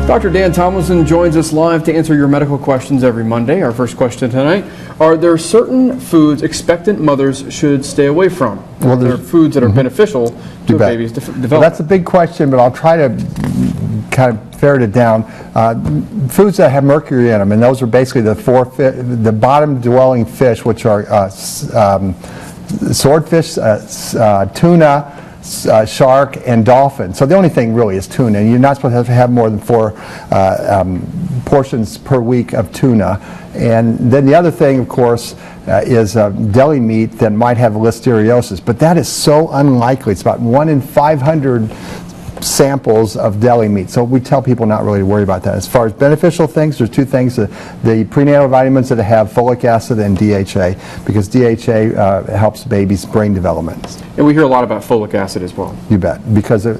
Dr. Dan Tomlinson joins us live to answer your medical questions every Monday. Our first question tonight: are there certain foods expectant mothers should stay away from? Well, are there foods that are beneficial to a baby's development? Well, that's a big question, but I'll try to kind of ferret it down. Foods that have mercury in them, and those are basically the bottom-dwelling fish, which are swordfish, tuna, shark, and dolphin. So the only thing really is tuna, and you're not supposed to have more than 4 portions per week of tuna. And then the other thing, of course, is deli meat that might have listeriosis, but that is so unlikely. It's about 1 in 500 samples of deli meat. So we tell people not really to worry about that. As far as beneficial things, there's 2 things: the prenatal vitamins that have folic acid and DHA, because DHA helps babies' brain development. And we hear a lot about folic acid as well. You bet, because it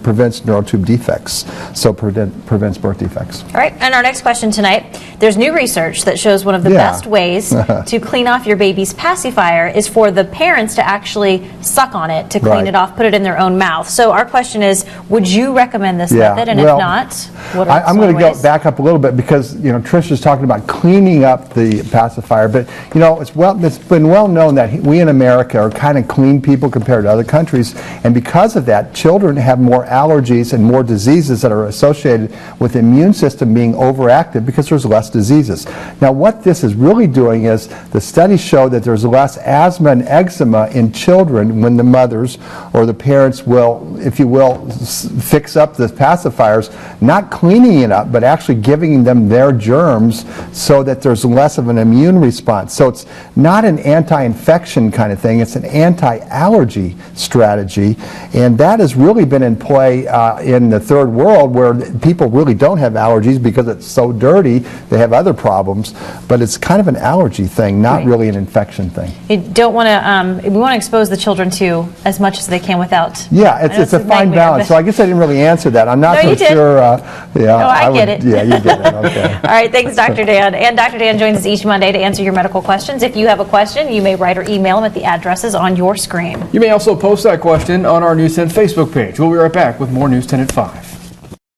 prevents neurotube defects, so prevents birth defects. All right, and our next question tonight: there's new research that shows one of the best ways to clean off your baby's pacifier is for the parents to actually suck on it to clean it off, put it in their own mouth. So our question is, would you recommend this method, and well, if not, what are I'm going to go back up a little bit, because Trish is talking about cleaning up the pacifier, but it's been well known that we in America are kind of clean people compared to other countries, and because of that, children have more allergies and more diseases that are associated with the immune system being overactive because there's less diseases. Now, what this is really doing is the studies show that there's less asthma and eczema in children when the mothers or the parents will, if you will, fix up the pacifiers, not cleaning it up, but actually giving them their germs so that there's less of an immune response. So it's not an anti-infection kind of thing, it's an anti-allergy strategy, and that has really been in play in the third world, where people really don't have allergies because it's so dirty. They have other problems, but it's kind of an allergy thing, not really an infection thing. You don't want to, we want to expose the children to as much as they can without. Yeah, it's a fine balance. So I guess I didn't really answer that. I'm not so sure. I get it. Yeah, you get it. Okay. All right, thanks, Dr. Dan. And Dr. Dan joins us each Monday to answer your medical questions. If you have a question, you may write or email him at the addresses on your screen. You may also post that question on our News 10 Facebook page. We'll be right back with more News 10 at 5.